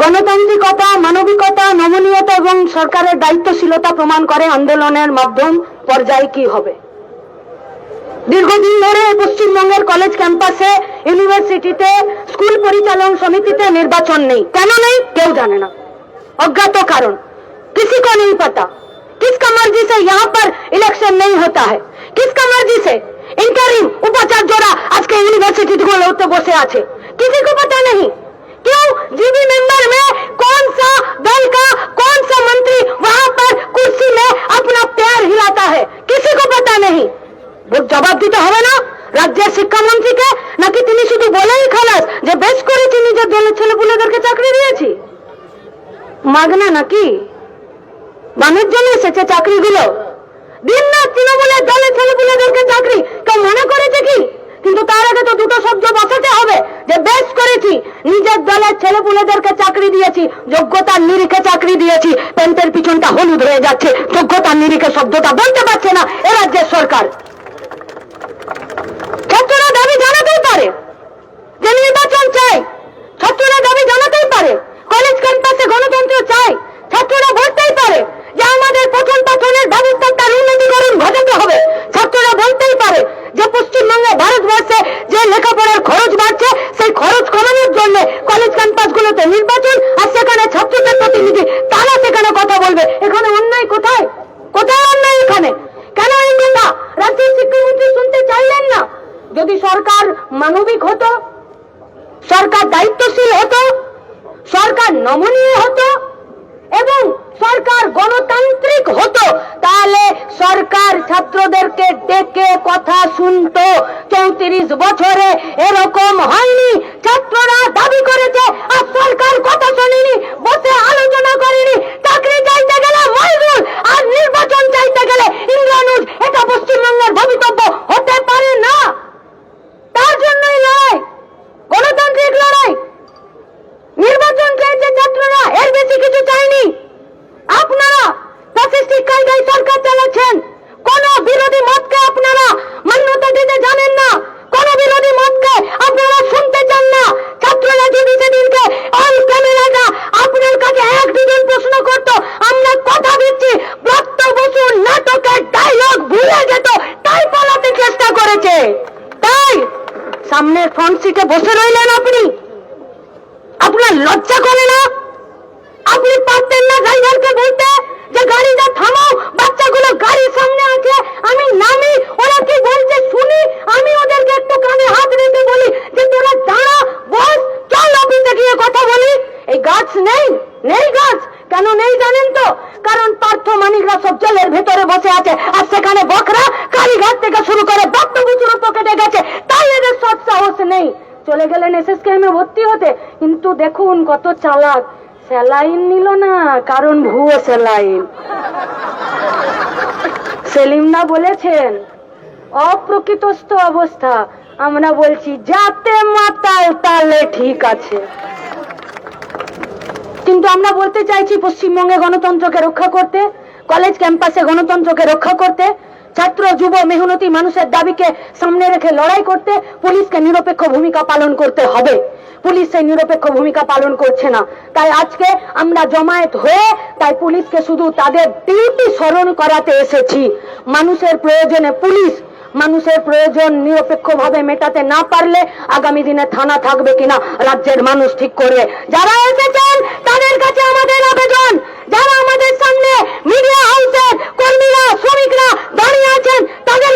গণতান্ত্রিকতা, মানবিকতা, নমনীয়তা এবং সরকারের দায়িত্বশীলতা প্রমাণ করে আন্দোলনের মাধ্যম পর্যায়ে কি হবে। দীর্ঘদিন ধরে পশ্চিমবঙ্গের কলেজ ক্যাম্পাসে, ইউনিভার্সিটিতে, স্কুল পরিচালন সমিতিতে নির্বাচন নেই। কেন নেই কেউ জানে না, অজ্ঞাত কারণ, किसी को नहीं पता। किसका मर्जी से यहाँ पर इलेक्शन नहीं होता है, किसका मर्जी से इंटरिम उपाचार्यरा आज के यूनिवर्सिटी गुलोते बसे आछे, किसी को पता नहीं। क्यों? जीबी मेंबर में कौन सा दल का कौन सा मंत्री वहां पर कुर्सी में अपना पैर हिलाता है, किसी को पता नहीं। জবাব দিতে হবে না রাজ্যের শিক্ষামন্ত্রীকে, নাকি তিনি শুধু বলেই খালাস যে বেশ করেছি নিজের দলের ছেলেপুলেদেরকে চাকরি দিয়েছি? মাগনা নাকি বানের জন্য এসেছে চাকরিগুলো? দিন না তৃণমূলের দলের ছেলেপুলেদেরকে চাকরি কেউ মনে করেছে কি? কিন্তু তার আগে তো দুটো শব্দ বসাতে হবে যে বেশ করেছি নিজের দলের ছেলেপুলেদেরকে চাকরি দিয়েছি, যোগ্যতার নিরিখে চাকরি দিয়েছি। প্যান্টের পিছনটা হলুদ হয়ে যাচ্ছে, যোগ্যতার নিরিখে শব্দটা বলতে পারছে না এ রাজ্যের সরকার। ছাত্ররা দাবি জানাতেই পারে যে নির্বাচন চাই, ছাত্ররা দাবি জানাতেই পারে কলেজ ক্যাম্পাসে গণতন্ত্র চাই, ছাত্ররা বলতেই পারে যে আমাদের পঠন পাঠনের ব্যবস্থাটার উন্নতিকরণ ঘটাতে হবে, ছাত্ররা বলতেই পারে যে পশ্চিমবঙ্গে, ভারতবর্ষে যে লেখাপড়ার খরচ বাড়ছে সেই খরচ কমানোর জন্য কলেজ ক্যাম্পাসগুলোতে নির্বাচন, আর সেখানে ছাত্রদের প্রতিনিধি তারা সেখানে কথা বলবে। এখানে অন্যায় কোথায়? কোথায় অন্যায় এখানে? কেন এই কথা রাজ্যের শিক্ষামন্ত্রী শুনতে চাইলেন না? যদি সরকার মানবিক হতো, সরকার দায়িত্বশীল হতো, সরকার নমনীয় হতো এবং সরকার গণতান্ত্রিক হতো, তাহলে সরকার ছাত্রদেরকে ডেকে কথা শুনতো। 34 বছরে এরকম হয়নি। ছাত্ররা দাবি করেছে আর সরকার কথা শোনেনি, বসে আলোচনা করেনি। চাকরি চাইতে গেলে মজদুর আর নির্বাচন চাইতে গেলে ইন্দ্রানুজ, এটা পশ্চিমবঙ্গের ভবিতব্য হতে পারে না। তার জন্যই লড়াই, গণতান্ত্রিক লড়াই। নির্বাচন চাইছে ছাত্ররা, এর বেশি কিছু চাইনি। আপনারা ফ্যাসিস্টিক কায়দায় সরকার চালাচ্ছেন, কোন বিরোধী মতকে আপনারা মান্যতা দিতে জানেন না, কোন বিরোধী মতকে আপনারা শুনতে চান না। ছাত্ররা যদি সেদিনকে অন ক্যামেরাটা আপনার কাছে এক দুজন প্রশ্ন করতো, আমরা কথা দিচ্ছি ব্রত বসুর নাটকের ডায়লগ ভুলে যেত, তাই পালাতে চেষ্টা করেছে। তাই সামনের ফ্রন্ট সিটে বসে রইলেন আপনি। আপনার লজ্জা করে না? আপনি পারতেন না ড্রাইভারকে বলতে যে গাড়িটা থামাও, বাচ্চাগুলো গাড়ির সামনে আছে, আমি নামি, ওরা কি বলছে শুনি, আমি ওদেরকে একটু কানে হাত রেখে বলি যে তোরা দাঁড়া, বস, চল অফিসে গিয়ে কথা বলি। এই গাছ নেই, নেই গাছ। কেন নেই জানেন তো? কারণ পার্থ মানিকরা সব জেলের ভেতরে বসে আছে, আর সেখানে বকরা কালীঘাট থেকে শুরু করে দত্তগুচুরো পকেটে গেছে, তাই এদের সৎ সাহস নেই। চলে গেলেন এসএসকেএমে ভর্তি হতে, কিন্তু দেখুন কত চালাক, স্যালাইন নিল না, কারণ ভুয়ো স্যালাইন। সেলিমদা বলেছেন অপ্রকৃতস্থ অবস্থা, আমরা বলছি যাতে মাতাল তালে ঠিক আছে। কিন্তু আমরা বলতে চাইছি পশ্চিমবঙ্গে গণতন্ত্রকে রক্ষা করতে, কলেজ ক্যাম্পাসে গণতন্ত্রকে রক্ষা করতে, ছাত্র যুব মেহনতি মানুষের দাবিকে সামনে রেখে লড়াই করতে পুলিশকে নিরপেক্ষ ভূমিকা পালন করতে হবে। পুলিশ সেই নিরপেক্ষ ভূমিকা পালন করছে না। তাই আজকে আমরা জমায়েত হয়ে তাই পুলিশকে শুধু তাদের ডিউটি স্মরণ করাতে এসেছি। মানুষের প্রয়োজনে পুলিশ মানুষের প্রয়োজন নিরপেক্ষভাবে মেটাতে না পারলে আগামী দিনে থানা থাকবে কিনা রাজ্যের মানুষ ঠিক করবে। যারা এসেছেন তাদের কাছে আমাদের আবেদন, যারা আমাদের সামনে মিডিয়া হাউসের কর্মীরা, শ্রমিকরা দাঁড়িয়ে আছেন, তাদের